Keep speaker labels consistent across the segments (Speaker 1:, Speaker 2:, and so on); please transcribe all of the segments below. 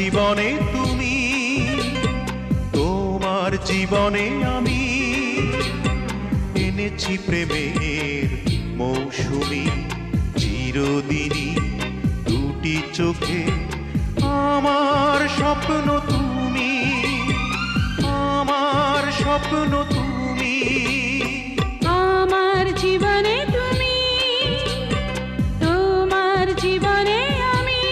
Speaker 1: জীবনে তুমি, তোমার জীবনে আমি এনেছি প্রেমের মৌসুমি চিরদিনই দুটি চোখে। আমার স্বপ্ন তুমি, আমার স্বপ্ন তুমি,
Speaker 2: আমার জীবনে তুমি, তোমার জীবনে আমি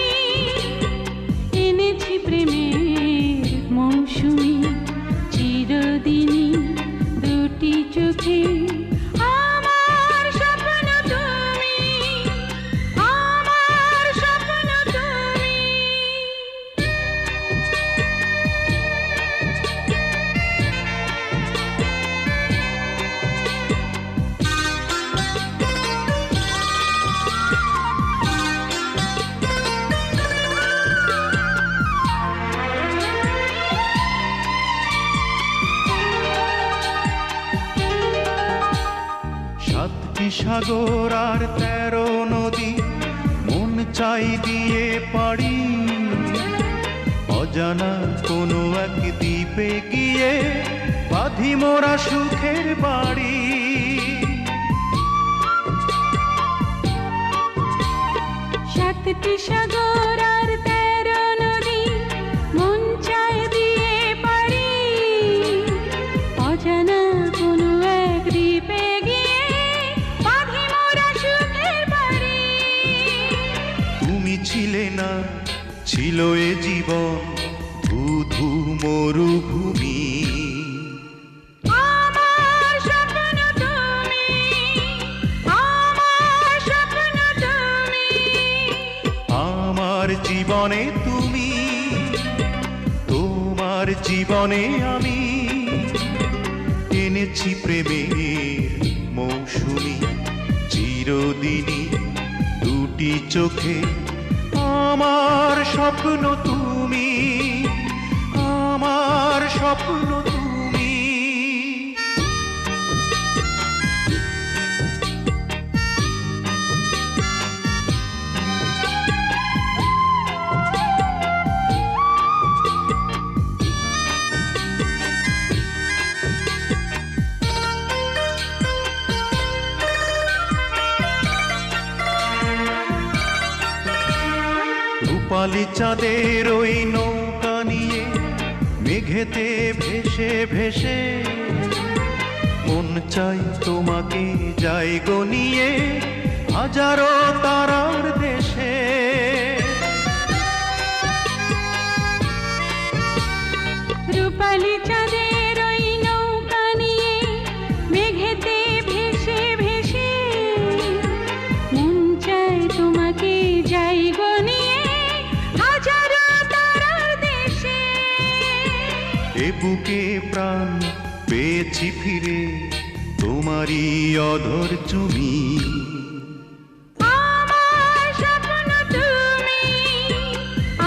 Speaker 2: এনেছি প্রেমের মৌসুমি চিরদিনই দুটি চোখে। আমার স্বপ্ন তুমি, আমার স্বপ্ন তুমি।
Speaker 1: সাতটি সাগর আর 13 নদী মন চাই দিয়ে পারি, অজানা কোনো এক দ্বীপে গিয়ে বাঁধি মোরা সুখের বাড়ি।
Speaker 2: সাতটি সাগর আর 13 নদী মন চায় দিয়ে পারি, অজানা কোনো এক দ্বীপে গিয়ে বাঁধি মোরা সুখের বাড়ি।
Speaker 1: তুমি ছিলে না, ছিল এ জীবন ধূ মরুভূমি।
Speaker 2: আমার স্বপ্ন তুমি, আমার স্বপ্ন তুমি।
Speaker 1: আমার জীবনে তুমি, তোমার জীবনে আমি এনেছি প্রেমের মৌসুমি চিরদিনই দুটি চোখে। আমার স্বপ্ন তুমি, আমার স্বপ্ন তুমি। রূপালি চাঁদের ওই নৌকা নিয়ে মেঘেতে ভেসে ভেসে মন চাই তোমাকে যাই গো নিয়ে হাজারো তারার দেশে।
Speaker 2: রূপালি চাঁদের ওই নৌকা নিয়ে মেঘেতে ভেসে ভেসে মন চায় তোমাকে যাই গো নিয়ে হাজারো তারার দেশে।
Speaker 1: এ বুকে প্রাণ পেয়েছি ফিরে তোমারই অধর চুমি।
Speaker 2: আমার স্বপ্ন তুমি,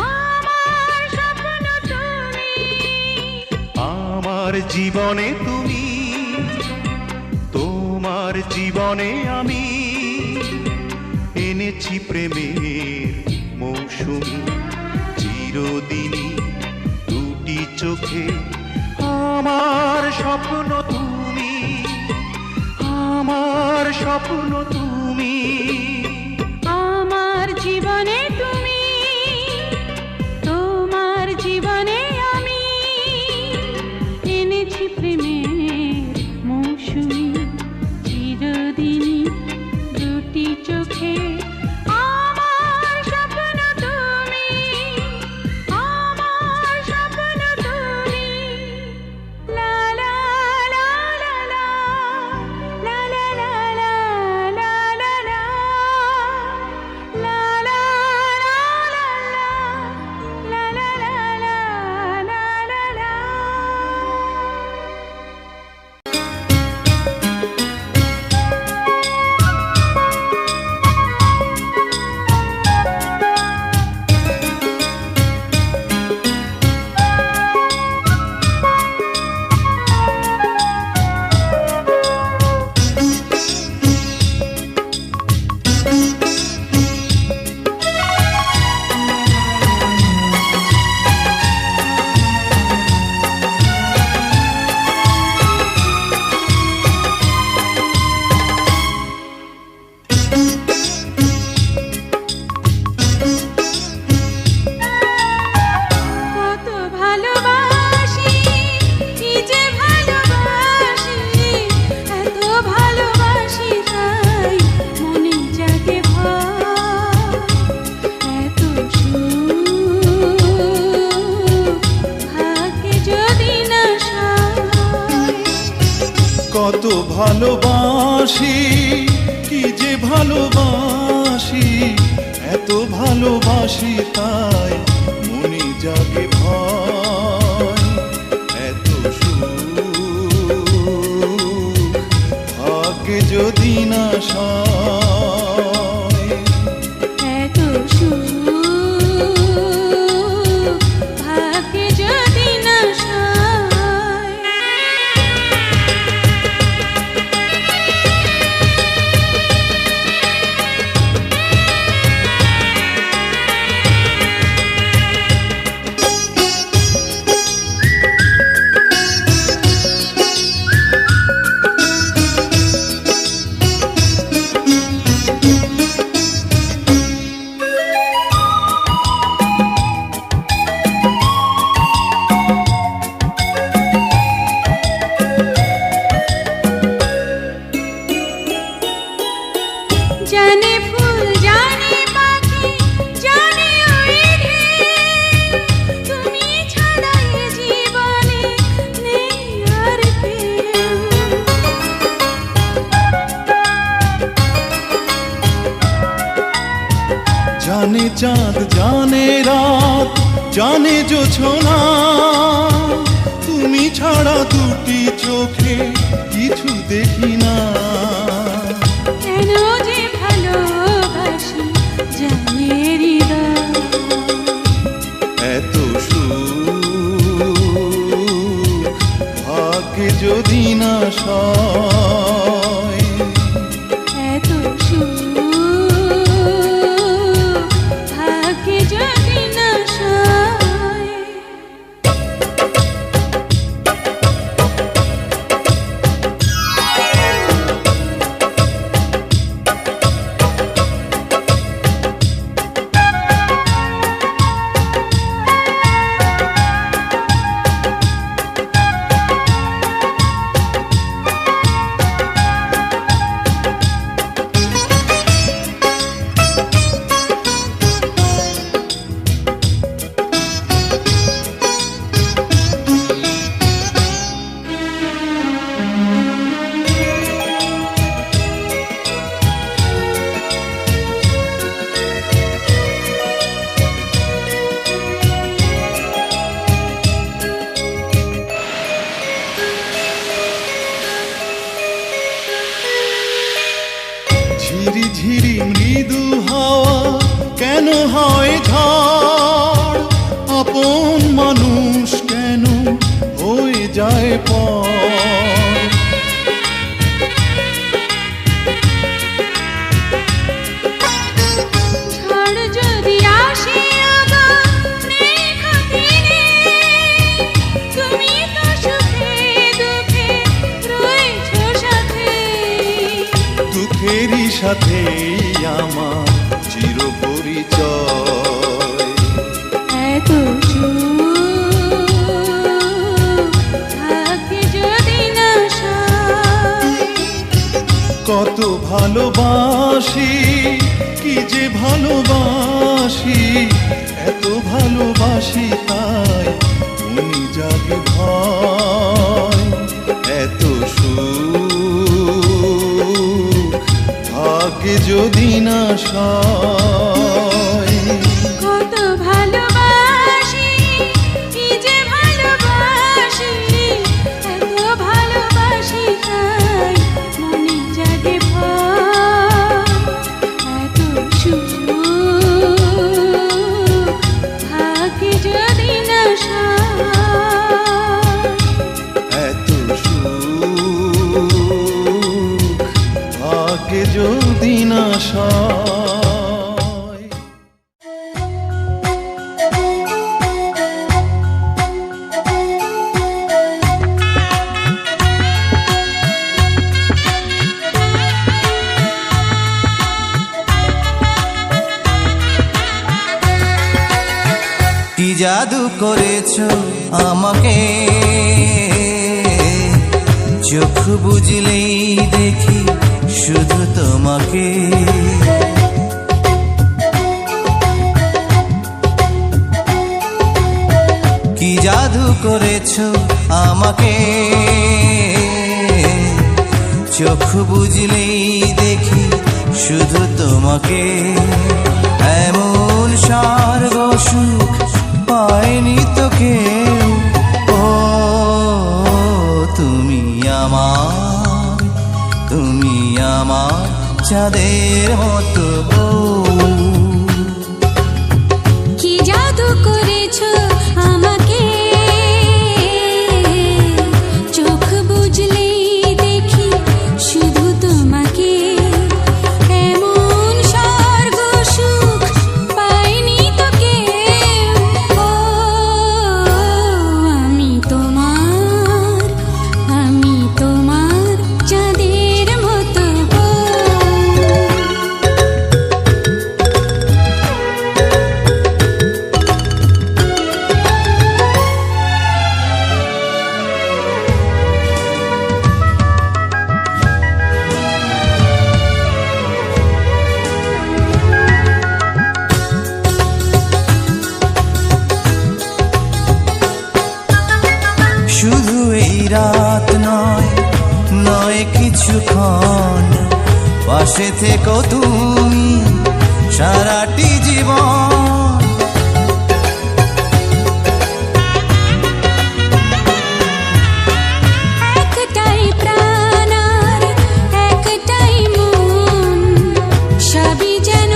Speaker 2: আমার স্বপ্ন তুমি।
Speaker 1: আমার জীবনে তুমি, তোমার জীবনে আমি এনেছি প্রেমের মৌসুমি চিরদিনই দুটি চোখে। আমার স্বপ্ন তুমি, আমার স্বপ্ন তুমি।
Speaker 2: আমার জীবনে তুমি, তোমার জীবনে আমি এনেছি প্রেমের মৌসুমি চিরদিনই দুটি চোখে। আমার স্বপ্ন তুমি, আমার স্বপ্ন তুমি। লা লা লা লা লা লা লা লা লা লা।
Speaker 1: কত ভালোবাসি, কি যে ভালোবাসি, এত ভালোবাসি তাই মনে জাগে ভয়। এত সুখ ভাগ্যে যদি না সয়,
Speaker 2: এত সুখ ভাগ্যে যদি না সয়। জানে ফুল জানে পাখি জানে ওই ঢেউ, তুমি ছাড়া এ জীবনে নেই আর কেউ।
Speaker 1: জানে চাঁদ জানে রাত জানে জোছনা, তুমি ছাড়া দুটি চোখে কিছু দেখি না।
Speaker 2: কেন যে ভালোবাসি জানে হৃদয়,
Speaker 1: এত সুখ ভাগ্যে যদি না সয়,
Speaker 2: এত সুখ ভাগ্যে যদি না সয়।
Speaker 1: ঝিরি ঝিরি মৃদু হাওয়া কেন হয় ঝড়, আপন মানুষ কেন হয়ে যায় পর।
Speaker 2: ঝড় যদি আসে আবার নেই ক্ষতি নেই, তুমি তো সুখে দুঃখে রয়েছো সাথে।
Speaker 1: দুঃখেরই সাথেই আমার চির পরিচয়।
Speaker 2: এত ভাগ্যে যদি না সয়,
Speaker 1: কত ভালোবাসি, কি যে ভালোবাসি, এত ভালোবাসি তাই মনে জাগে ভয়। এত সুখ ভাগ্যে যদি না সয়,
Speaker 2: কত ভালোবাসি, কি যে ভালোবাসি, এত ভালোবাসি তাই মনে জাগে ভয়। এত সুখ ভাগ্যে যদি না সয়,
Speaker 1: এত সুখ ভাগ্যে যদি না সয়।
Speaker 3: কি জাদু করেছো আমাকে, চোখ বুঝলেই দেখি শুধু তোমাকে। কি জাদু করেছো আমাকে, চোখ বুঝলেই দেখি শুধু তোমাকে, এমন স্বর্গ সুখ পায়নি তো কেউ। ও তুমি আমার চাঁদের মতো বউ।
Speaker 2: কি জাদু করেছো আমাকে, চোখ বুঝলেই দেখি শুধু তোমাকে, এমন স্বর্গ সুখ পাইনি তো কেউ। ও আমি তোমার চাঁদের মতো বউ।
Speaker 3: শুধু এই রাত নয় কিছুক্ষণ, পাশে থেকো তুমি সারাটি জীবন।
Speaker 2: একটাই প্রাণ আর একটাই মন, সবই যেন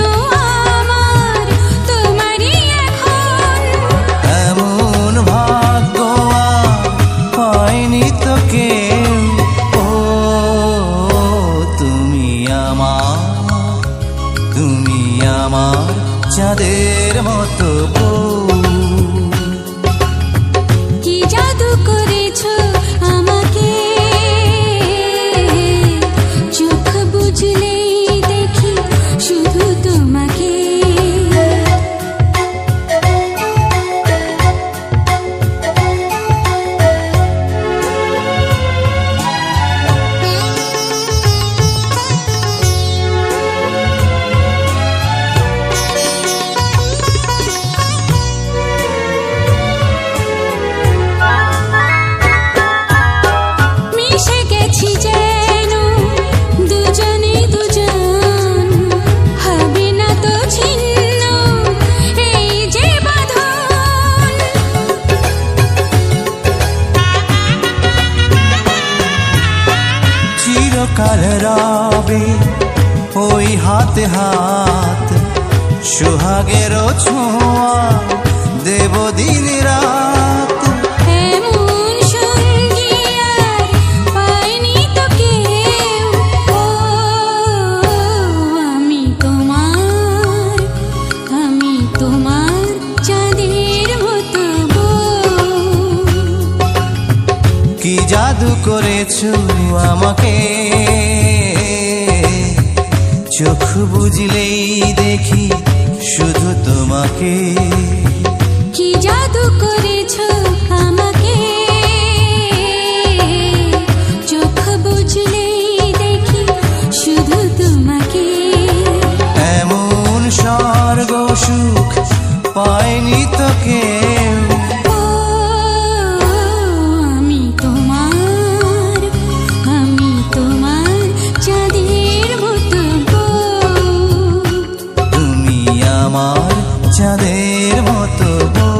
Speaker 2: আমার তোমারই এখন।
Speaker 3: এমন ভাগ্য আর পায়নি তো কেউ। ও তুমি আমার চাঁদের মতো বউ।
Speaker 2: কি জাদু করেছো আমাকে, চোখ বুঝলেই দেখি শুধু তোমাকে। মিশে গেছি যেন দুজনে দুজন, হবে না তো ছিন্ন এই যে বাঁধন।
Speaker 3: চিরকাল রবে ওই হাতে হাত, সোহাগেরও ছোঁয়া দেব দিন রাত।
Speaker 2: এমন সঙ্গী আর পাইনি তো কেউ। ও আমি তোমার চাঁদের মতো বউ।
Speaker 3: কি জাদু করেছো আমাকে, চোখ বুঝলেই দেখি শুধু তোমাকে।
Speaker 2: কি জাদু করেছো আমাকে, চোখ বুঝলেই দেখি শুধু তোমাকে,
Speaker 3: এমন স্বর্গ সুখ পায়নি তো কেউ।
Speaker 2: ও আমি তোমার চাঁদের মতো বউ।
Speaker 3: তুমি আমার চাঁদের মতো বউ।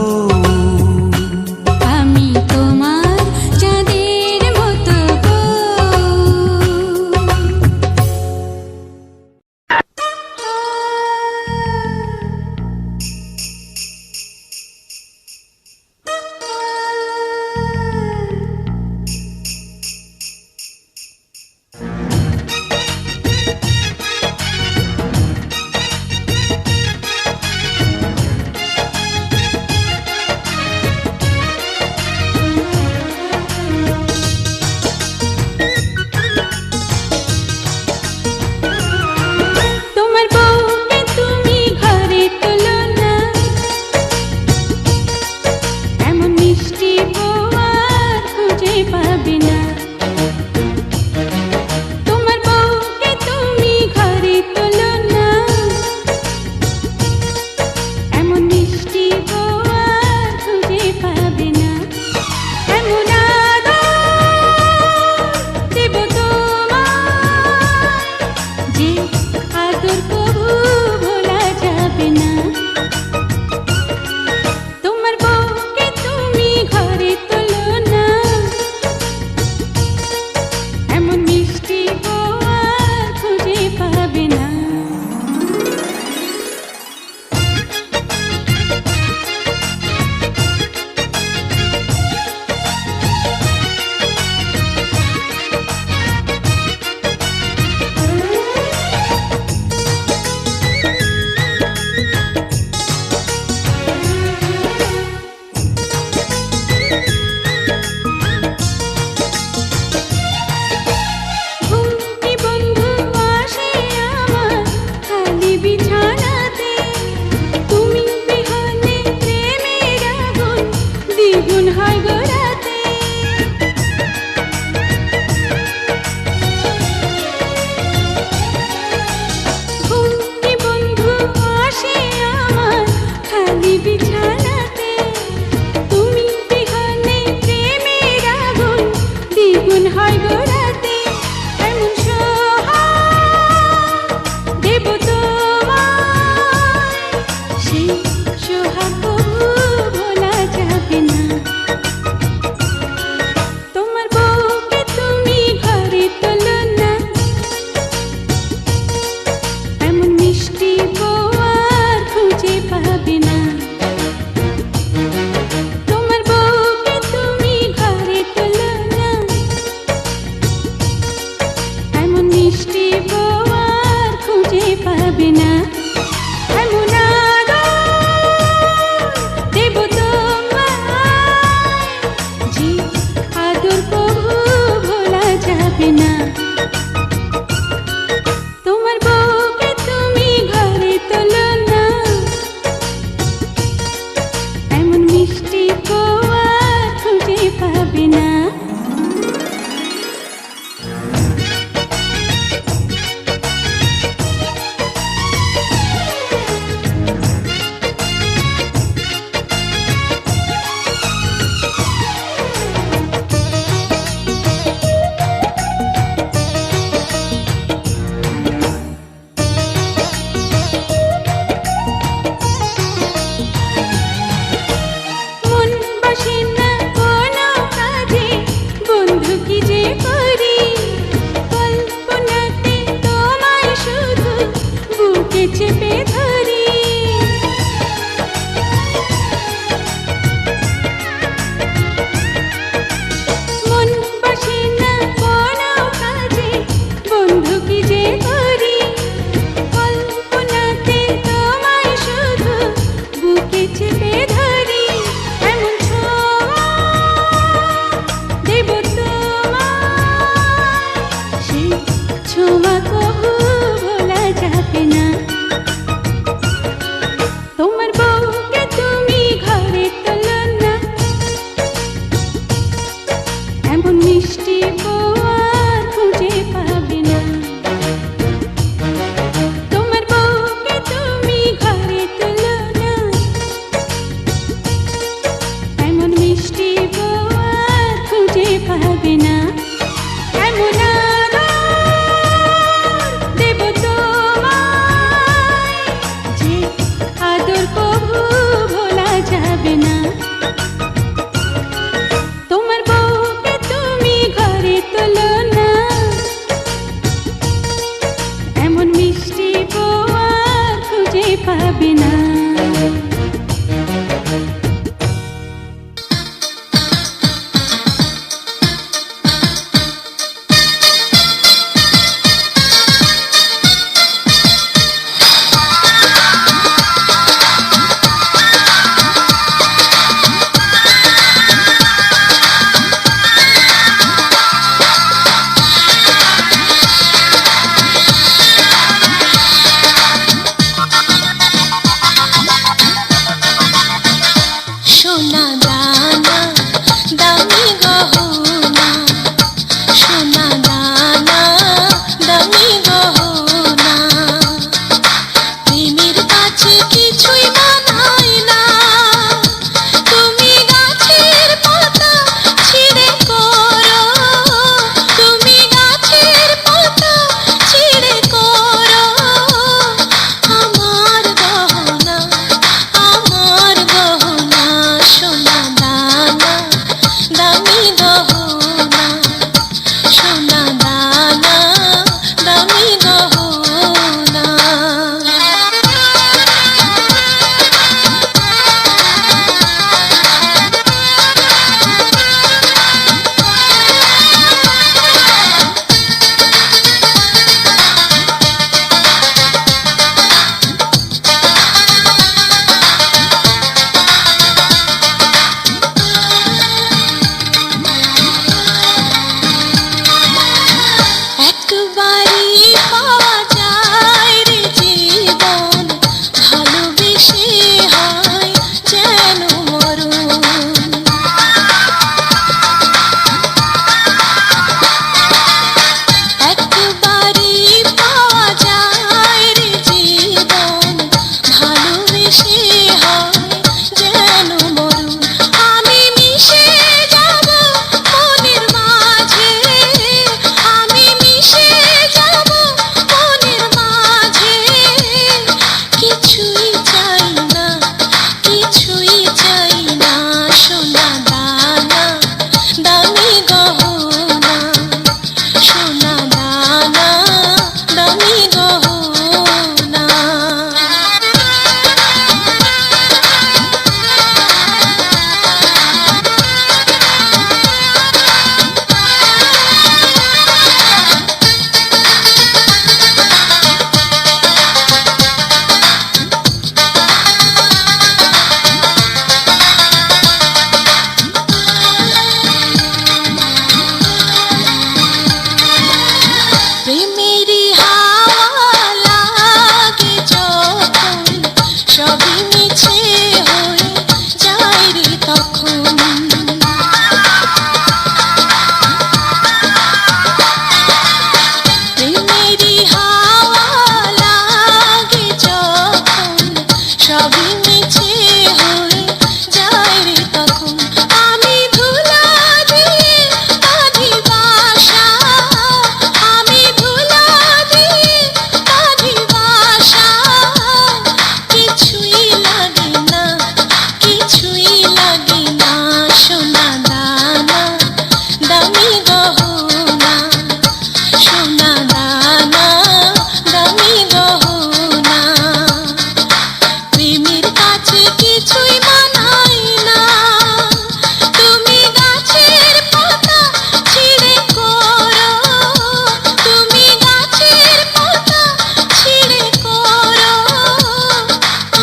Speaker 2: না। তোমার বউকে তুমি ঘরে তোলো না, এমন মিষ্টি বউ আর খুঁজে পাবে না। মন বসে না কোনো কাজে, বন্ধু কি যে করি, কল্পনাতে তোমায় শুধু বুকে চেপে ধরি। মন বসে না কোনো কাজে, বন্ধু কি যে করি, কল্পনাতে তোমায় শুধু বুকে চেপে ধরি। এমন ছোঁয়া দেব তোমায়, সেই ছোঁয়া কবু ভোলা যাবে না। তোমার বউকে তুমি ঘরে তোলো না, এমন মিষ্টি বউ আর খুঁজে পাবে না। তোমার বউকে তুমি ঘরে তোলো না, এমন মিষ্টি বউ আর খুঁজে পাবে না। এমন আদর দেব তোমায়, যে আদর কবু ভোলা যাবে না। তোমার বউকে তুমি ঘরে তোলো না, এমন মিষ্টি বউ আর খুঁজে পাবে না।
Speaker 4: সোনা দানা দামি গহনা, সোনা দানা দামি গহনা, প্রেমের কাছে কিছুই মানায় না। তুমি গাছের পাতা ছিঁড়ে করো, তুমি গাছের পাতা ছিঁড়ে করো আমার গহনা, আমার গহনা। সোনা দানা দামি গহনা, সোনা দানা দামি গহনা। একবারই পাওয়া যায় রে জীবন, ভালোবেসে হয় যেন মরণ। একবারই পাওয়া যায় রে জীবন, ভালোবেসে হয় যেন মরণ। আমি মিশে যাব মনের মাঝে, আমি মিশে যাব সবই মিছে হয়ে যায় রে তখন। প্রেমেরই হাওয়া লাগে যখন সবই মিছে হয়ে যায় রে তখন। আমি ধুলা দিয়ে বাঁধি বাসা, আমি ধুলা দিয়ে বাঁধি বাসা, কিছুই লাগে না, কিছুই লাগে না, সোনা দানা দামি গহনা, সোনা দানা দামি গহনা। প্রেমের কাছে কিছুই মানায় না, তুমি গাছের পাতা ছিঁড়ে করো, তুমি গাছের পাতা ছিঁড়ে করো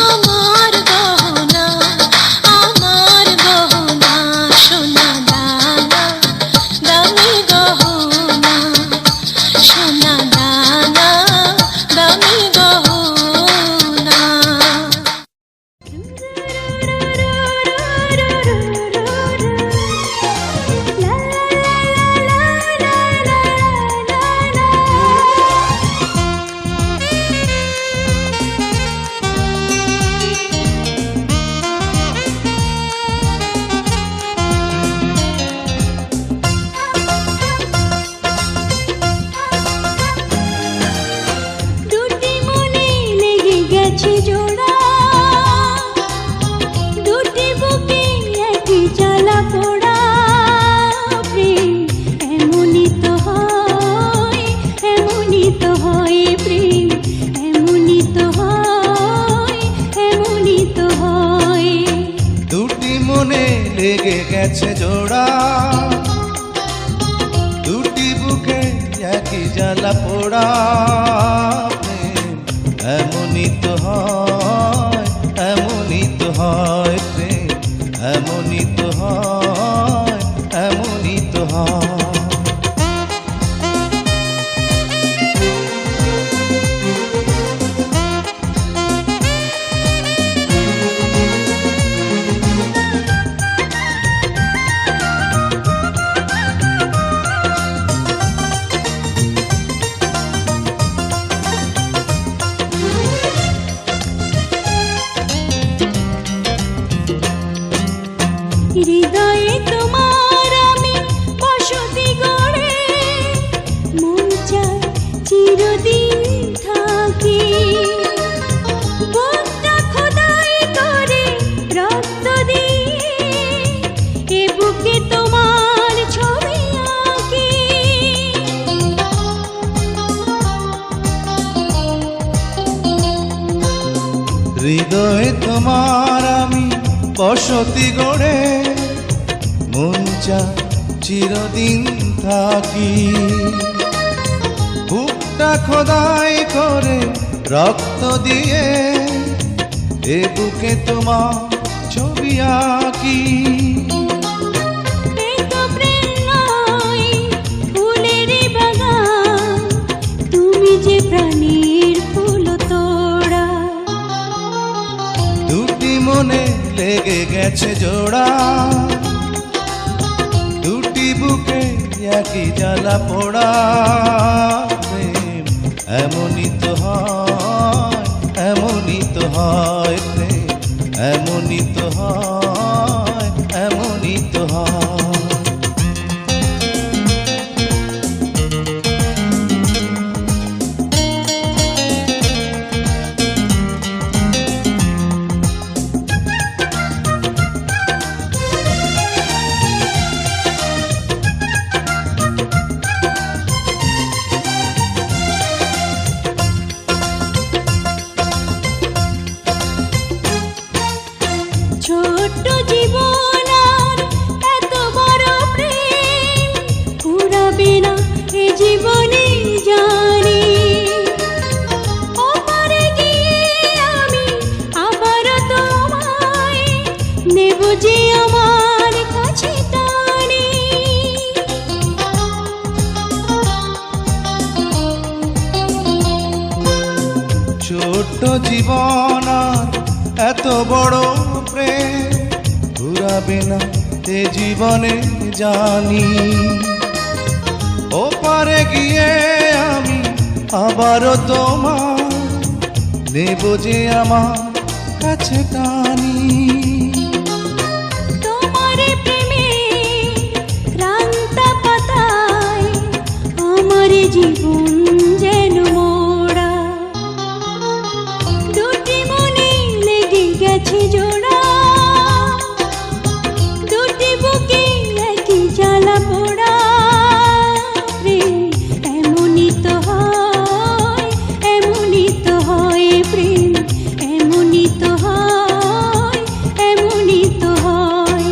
Speaker 4: আমার গহনা, আমার গহনা, সোনা দানা দামি গহনা, সোনা দানা দামি গহনা।
Speaker 2: দুটি মনে লেগে গেছে জোড়া, দুটি বুকে একই জ্বালা পোড়া। প্রেম এমনই তো হয়, এমনই তো হয়, প্রেম এমনই তো হয়, এমনই তো হয়।
Speaker 3: দুটি মনে লেগে গেছে জোড়া, দুটি বুকে একই জ্বালা পোড়া। প্রেম এমনই তো হয়, এমনই তো হয়, প্রেম এমনই তো হয়, এমনই তো হয়।
Speaker 2: হৃদয়ে তোমার আমি বসতি গড়ে, মন চায় চিরদিন থাকি। বুকটা খোদাই করে রক্ত দিয়ে, এ বুকে তোমার ছবি আঁকি।
Speaker 3: হৃদয়ে তোমার আমি বসতি গড়ে, মন চায় চিরদিন থাকি। বুকটা খোদাই করে রক্ত দিয়ে, এ বুকে তোমার ছবি আঁকি।
Speaker 2: এই তো প্রেম নয়, ফুলেরই বাগান, তুমি যে প্রাণীর ফুল তোড়া।
Speaker 3: দুটি মনে লেগে গেছে জোড়া, দুটি বুকে একই জ্বালা পোড়া। প্রেম এমনই তো হয়, এমনই তো হয়, প্রেম এমনই তো হয়, এমনই তো হয়।
Speaker 2: ছোট্ট জীবন আর এত বড় প্রেম ফুরাবে না এ জীবনে জানি। ওপারে গিয়ে আমি আবার তোমায় নেব যে আমার কাছে টানি।
Speaker 3: ছোট্ট জীবন আর এত বড় প্রেম ঘুরাবে না এ জীবনে জানি। ও পারে গিয়ে আমি আবারও তোমার নেব যে আমার কাছে টানি।
Speaker 4: তোমার প্রেমে ক্রান্ত পাতায় আমার জীবন যেন মোড়া, দুটি মনে লেগে গেছে জোড়া, দুটি বুকে একই জ্বালা পোড়া। প্রেম এমনই তো হয়, এমনই তো হয়, প্রেম এমনই তো হয়, এমনই তো হয়।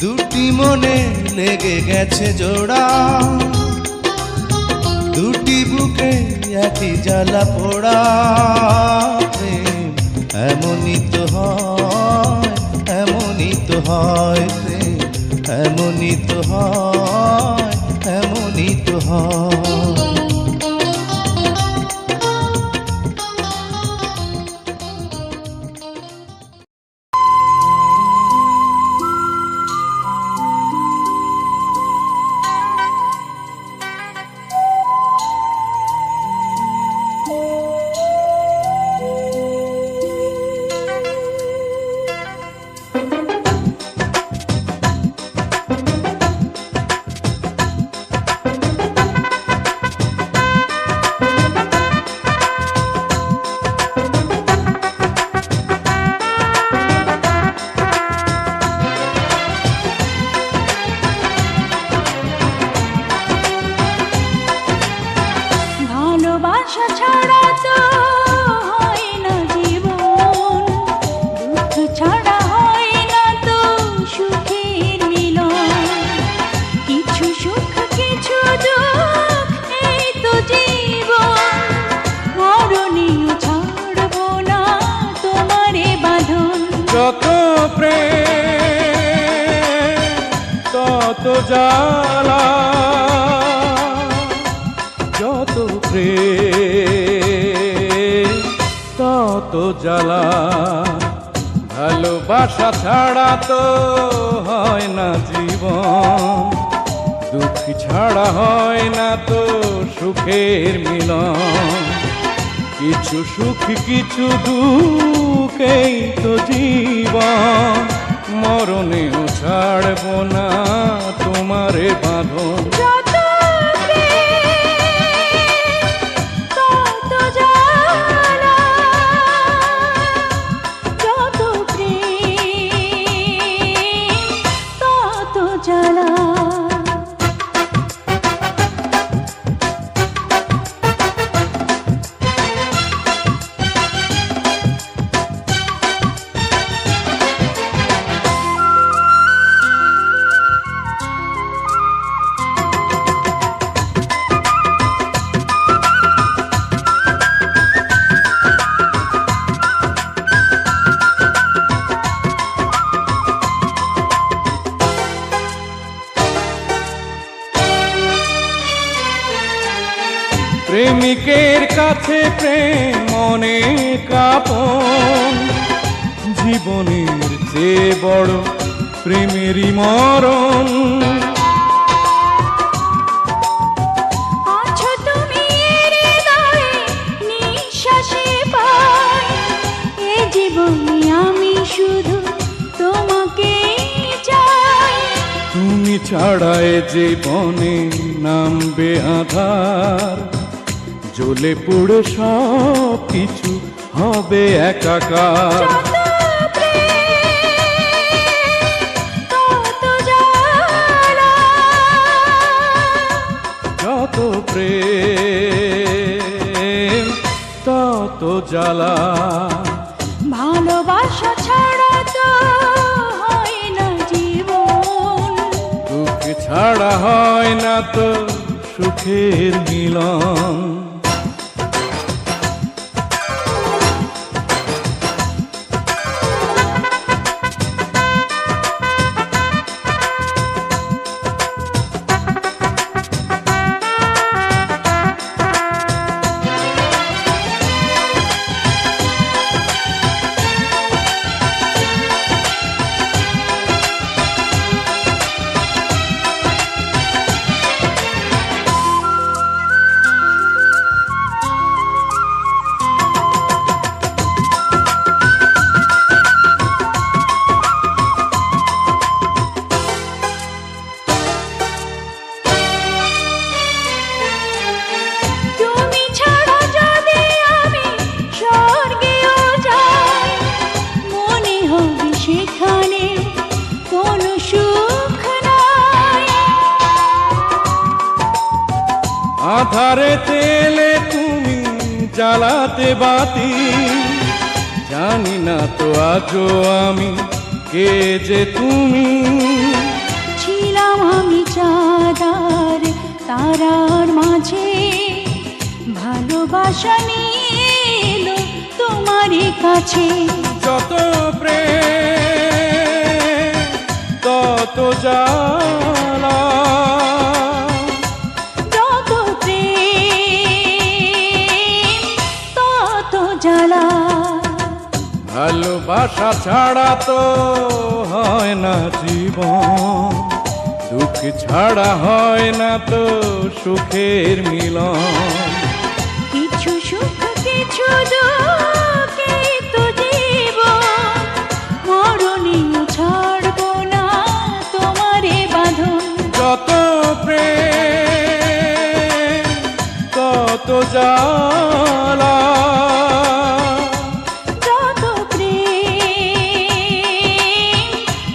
Speaker 3: দুটি মনে লেগে গেছে জোড়া, দুটি বুকে একই জ্বালা পোড়া। প্রেম এমনই তো হয়, এমনই তো হয়, প্রেম এমনই তো হয়, এমনই তো হয়।
Speaker 2: ভালোবাসা ছাড়া তো হয় না জীবন, দুঃখ ছাড়া হয় না তো সুখের মিলন। কিছু সুখ কিছু দুঃখ এই তো জীবন, মরণেও ছাড়বো না তোমারে বাঁধন।
Speaker 1: যত প্রেম তত জ্বালা, যত প্রেম তত জ্বালা। ভালোবাসা ছাড়া তো হয় না জীবন, দুঃখ ছাড়া হয় না তো সুখের মিলন। কিছু সুখ কিছু দুঃখেই তো জীবন, মরণেও ছাড়বো না তোমারে বাঁধন।
Speaker 2: যত প্রেম তত জ্বালা, যত প্রেম তত জ্বালা।
Speaker 1: প্রেমিকের কাছে প্রেম অনেক আপন, জীবনের চেয়ে বড় প্রেমেরই মরণ।
Speaker 2: আছো তুমি হৃদয়ে নিঃশ্বাসে পাই, এ জীবনে আমি শুধু তোমাকে চাই।
Speaker 1: তুমি ছাড়ায় জীবনে নামবে আধার, জ্বলে পুড়ে সব কিছু হবে একাকার।
Speaker 2: যত প্রেম তত জ্বালা,
Speaker 1: যত প্রেম তত জ্বালা।
Speaker 2: ভালোবাসা ছাড়া তো হয় না জীবন,
Speaker 1: দুঃখ ছাড়া হয় না তো সুখের মিলন।
Speaker 5: আধারে তেলে তুমি জ্বালাতে বাতি, জানি না তো আজও আমি কে যে তুমি।
Speaker 2: ছিলাম আমি চাঁদার তারার মাঝে, ভালোবাসা নিয়ে এলো তোমারই কাছে।
Speaker 5: যত প্রেম তত জ্বালা,
Speaker 2: যত প্রেম তত জ্বালা।
Speaker 5: ভালোবাসা ছাড়া তো হয় না জীবন, দুঃখ ছাড়া হয় না তো সুখের মিলন।
Speaker 2: কিছু সুখ কিছু দুঃখেই তো জীবন, মরণেও ছাড়বো না তোমারে বাঁধন।
Speaker 5: যত প্রেম তত জ্বালা,
Speaker 2: যত প্রেম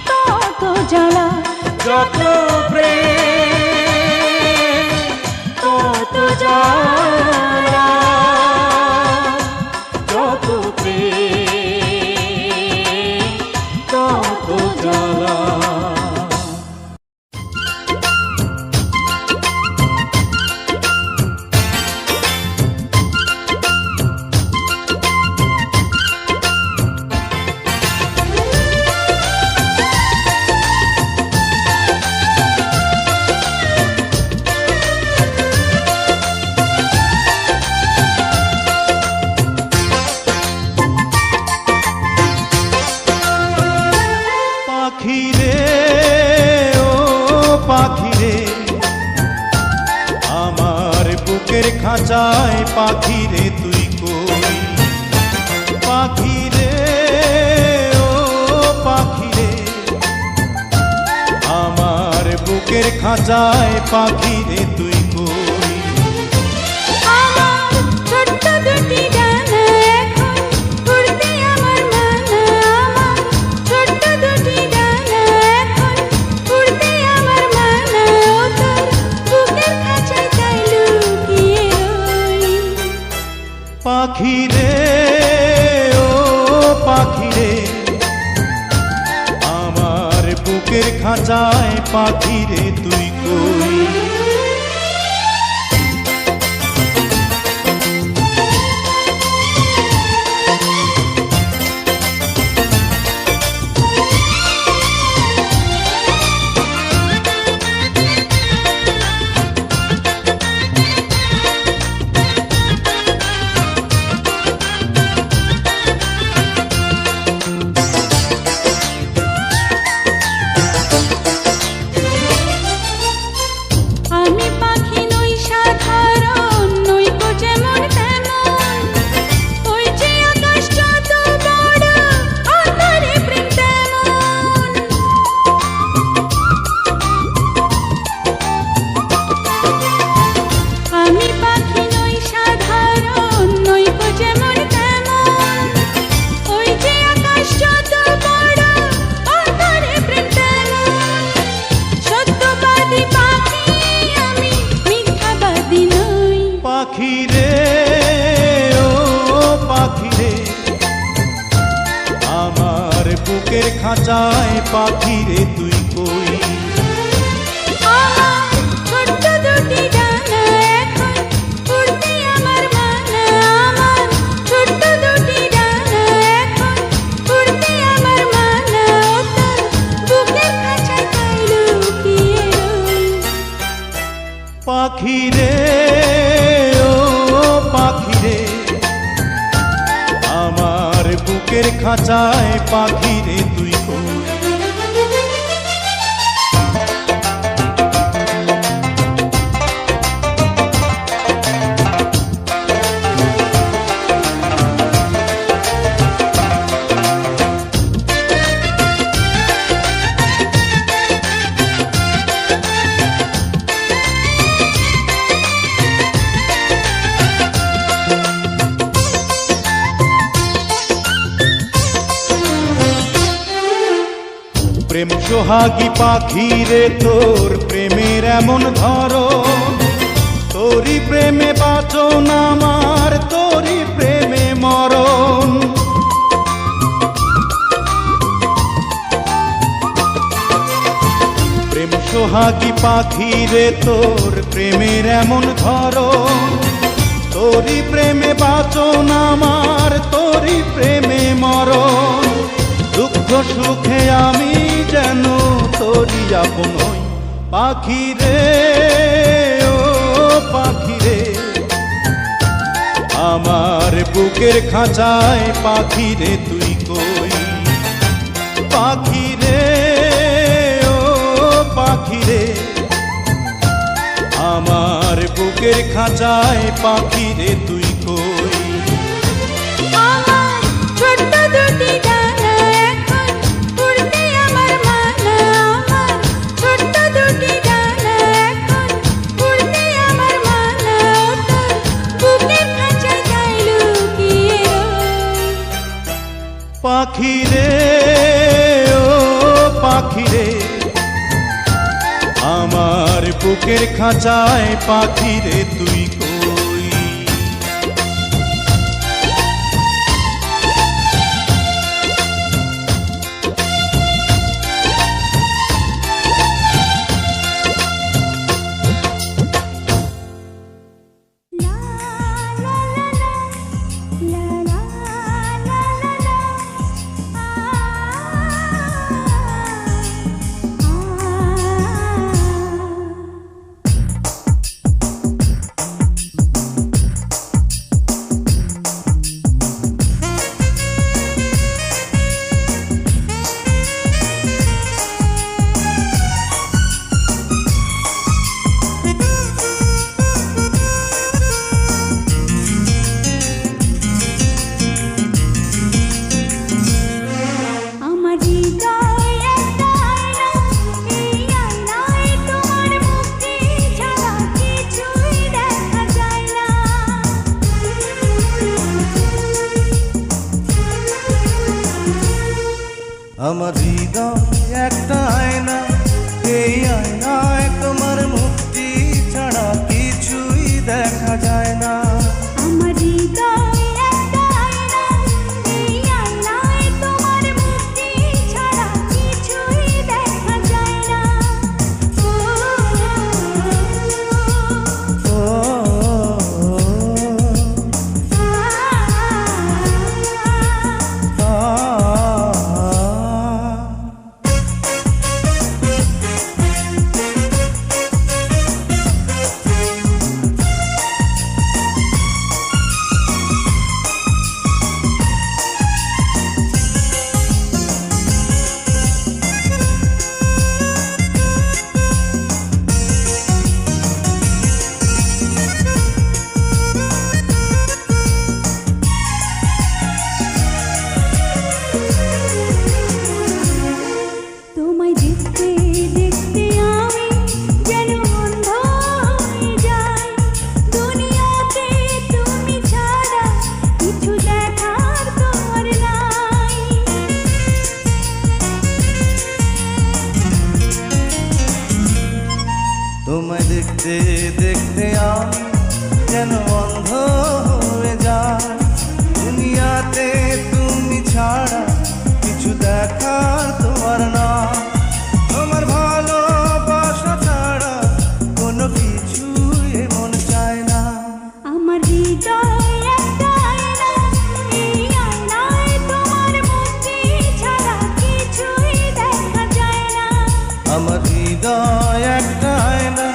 Speaker 2: তত জ্বালা।
Speaker 5: যত প্রেম তত জ্বালা, যত প্রেম তত জ্বালা।
Speaker 1: পাখি রে ও পাখি রে, আমার বুকের খাঁচায় পাখি রে তুই কই। পাখি রে ও পাখি রে, আমার বুকের খাঁচায় পাখি রে তুই কই।
Speaker 2: আমার ছোট্ট দুটি ডানা এখন উড়তে আমার মানা, আমার ছোট্ট দুটি ডানা এখন উড়তে আমার মানা। ও তোর বুকের খাঁচায় তাই লুকিয়ে রই।
Speaker 1: পাখি রে ও পাখি রে, আমার বুকের খাঁচায় পাখি রে তুই কই।
Speaker 2: আমি পাখি নই সাধারণ, নই তো যেমন তেমন, ওই যে আকাশ যত বড় অন্তরে প্রেম তেমন। আমি পাখি নই সাধারণ, নই তো যেমন তেমন, ওই যে আকাশ যত বড় অন্তরে প্রেম তেমন। সত্যবাদী পাখি আমি, মিথ্যাবাদী নই।
Speaker 1: পাখি রে ও পাখি রে, আমার বুকের খাঁচায় পাখি রে তুই কই।
Speaker 2: আমার ছোট্ট দুটি ডানা এখন উড়তে আমার মানা, আমার ছোট্ট দুটি ডানা এখন উড়তে আমার মানা। ও তোর বুকের খাঁচায় তাই লুকিয়ে রই।
Speaker 1: পাখি রে ও পাখি রে, আমার বুকের খাঁচায় পাখি রে তুই কই। প্রেম সোহাগী পাখি রে, তোর প্রেমের এমন ধরন, তোর তোরি প্রেমে বাঁচন আমার, তোরি প্রেমে মরণ। প্রেম সোহাগী পাখি রে তোর প্রেমের এমন ধরন, তোরি প্রেমে বাঁচন আমার, তোরি প্রেমে মরণ। দুঃখ সুখে আমি যেন তোরি আপন হই, পাখি রে ও পাখি রে। আমার বুকের খাঁচায় পাখি রে তুই কই, পাখি রে ও পাখি রে। আমার বুকের খাঁচায় পাখি রে তুই কই।
Speaker 2: আমার ছোট্ট দুটি ডানা এখন উড়তে আমার মানা, আমার ছোট্ট দুটি ডানা এখন উড়তে আমার মানা। তোর বুকের খাঁচায় যাই লুকিয়ে রই।
Speaker 1: পাখি রে ও পাখি রে, আমার বুকের খাঁচায় পাখি রে তুই কই।
Speaker 2: লা লা লা লা লা লা লা আমার হৃদয় একটা আয়না, এই আয়নায় তোমার মুক্তি ছাড়া কিছুই দেখা যায় না।
Speaker 3: আমার হৃদয় একটা আয়না, এই আয়নায় তোমার মুক্তি ছাড়া কিছুই দেখা যায় না।
Speaker 2: আমার হৃদয় একটা আয়না, এই আয়নায় তোমার মুক্তি ছাড়া কিছুই দেখা যায় না।
Speaker 3: ও
Speaker 2: তোমায় দেখতে দেখতে আমি যেন অন্ধ হয়ে যাই। দুনিয়াতে তুমি ছাড়া কিছু দেখার তোমার নাই।
Speaker 3: তোমায় দেখতে দেখতে আমি যেন অন্ধ হয়ে যাই। দুনিয়াতে তুমি ছাড়া কিছু দেখার তোমার না। তোমার ভালোবাসা ছাড়া কোনো কিছু এমন চায় না।
Speaker 2: আমার হৃদয় একটা আয়না, এই আয়নায় তোমার মুক্তি ছাড়া কিছুই দেখা যায় না।
Speaker 3: আমার হৃদয় একটা আয়না,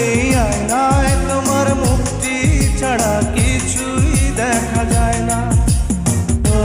Speaker 3: এই আয়নায় তোমার মুক্তি ছাড়া কিছুই দেখা যায় না। ও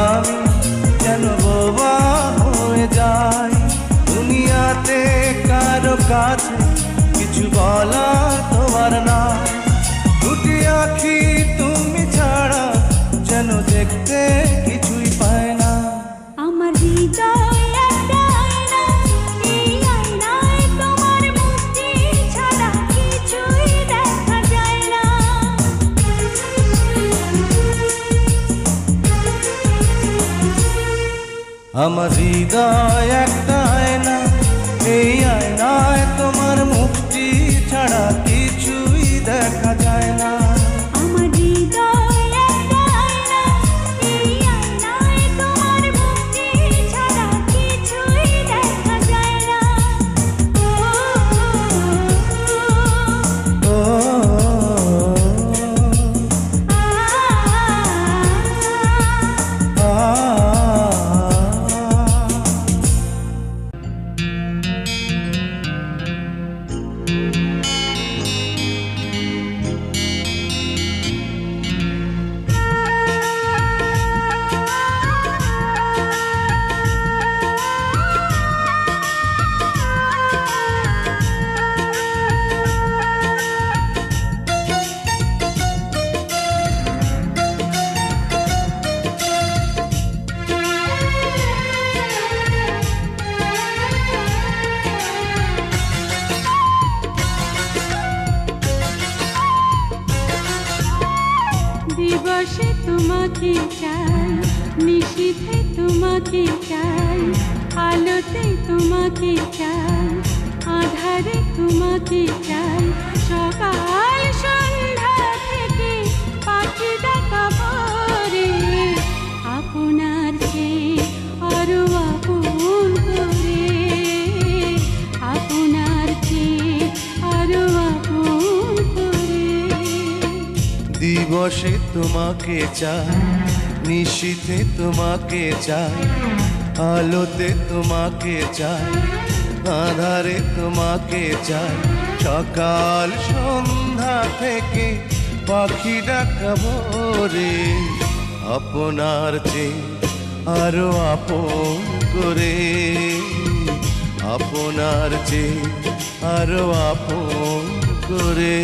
Speaker 3: আমি যেন বোবা হয়ে যাই। দুনিয়াতে কারো কাছে কিছু বলা তোমার না, দুটি আঁখি তুমি ছাড়া যেন দেখতে কিছুই পায় না।
Speaker 2: আমার হৃদয় একটা আয়না, এই আয়নায় তোমার মুক্তি ছাড়া কিছুই দেখা যায় না।
Speaker 3: আমার হৃদয় একটা আয়না, এই আয়নায় তোমার মুক্তি ছাড়া কিছুই দেখা যায় না।
Speaker 2: আমার হৃদয় একটা আয়না, এই আয়নায় তোমার মুক্তি ছাড়া কিছুই দেখা যায় না।
Speaker 3: ও
Speaker 2: দিবসে তোমাকে চাই, নিশীথে তোমাকে চাই, আলোতে তোমাকে চাই, আধারে তোমাকে চাই, সকাল সন্ধ্যা থেকে পাখি ডাকা ভোরে, আপনার চেয়ে আরো আপন করে, আপনার চেয়ে আরো আপন করে।
Speaker 3: দিবসে তোমাকে চাই, নিশীথে তোমাকে চাই, আলোতে তোমাকে চাই, আধারে তোমাকে চাই, সকাল সন্ধ্যা থেকে পাখি ডাকা ভোরে, আপনার চেয়ে আরো আপন করে, আপনার চেয়ে আরো আপন করে।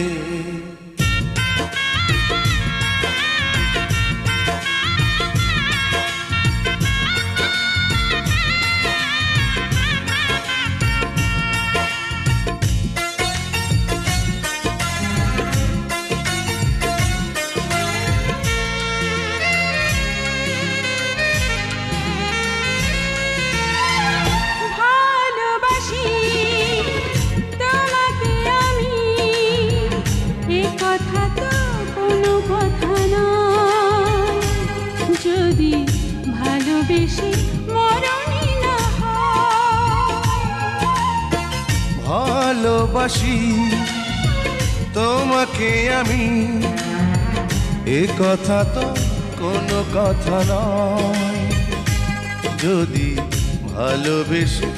Speaker 2: ভালোবাসি তোমাকে আমি, এ কথা তো কোনো কথা নয়, যদি ভালোবেসে মরণই না হয়।
Speaker 3: ভালোবাসি তোমাকে আমি, এ কথা তো কোনো কথা নয়, যদি ভালোবেসে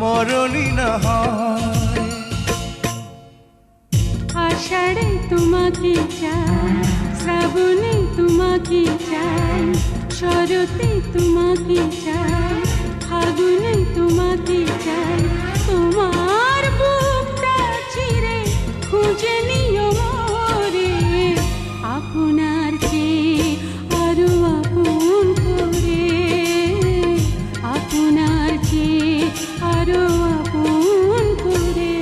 Speaker 3: মরণই না হয়।
Speaker 2: আষাঢ়ে তোমাকে চাই, শ্রাবণে তোমাকে চাই, শরতে তোমাকে চাই, ফাগুনে তোমাকে চাই, তোমার বুকটা চিরে খুঁজে নিও মোরে, আপনার চেয়ে আরো আপন করে, আপনার চেয়ে আরো আপন করে।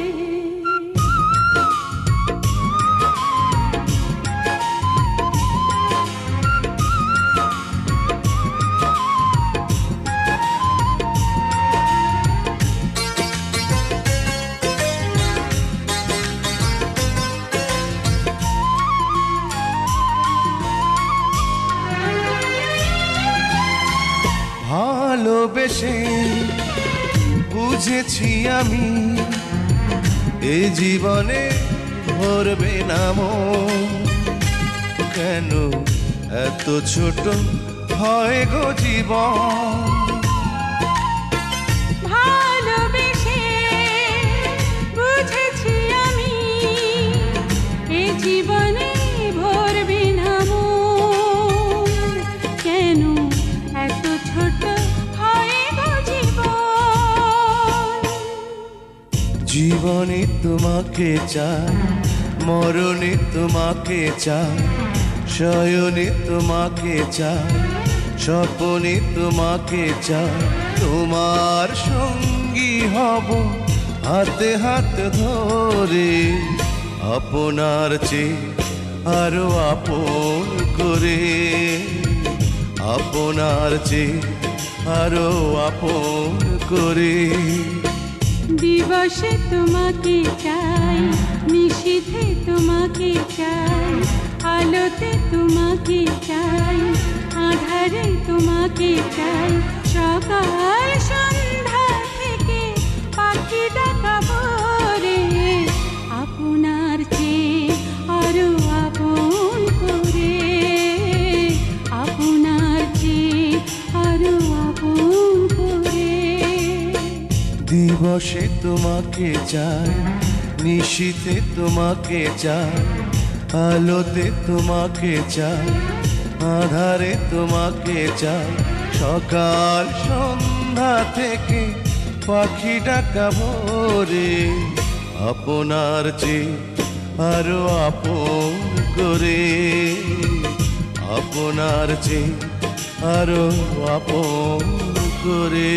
Speaker 3: ভালোবেসে বুঝেছি আমি, এ জীবনে ভরবে না মন, কেন এত ছোট হয় গো জীবন।
Speaker 2: ভালোবেসে বুঝেছি আমি, এ জীবনে ভরবে না মন, কেন এত
Speaker 3: তোমাকে চাই, মরণে তোমাকে চাই, শয়নে তোমাকে চাই, স্বপনে তোমাকে চাই। তোমার সঙ্গী হব হাতে হাত ধরে, আপনার চেয়ে আরো আপন করে, আপনার চেয়ে আরো আপন করে।
Speaker 2: দিবসে তোমাকে চাই, নিশীথে তোমাকে চাই, আলোতে তোমাকে চাই, আধারে তোমাকে চাই। সকাল সন্ধ্যা থেকে পাখি ডাকা ভোরে, আপনার চেয়ে আরো আপন করে, আপনার চেয়ে আরো আপন করে।
Speaker 3: দিবসে তোমাকে চাই, নিশীথে তোমাকে চাই, আলোতে তোমাকে চাই, আধারে তোমাকে চাই। সকাল সন্ধ্যা থেকে পাখি ডাকা ভোরে, আপনার চেয়ে আরো আপন করে, আপনার চেয়ে আরো আপন করে।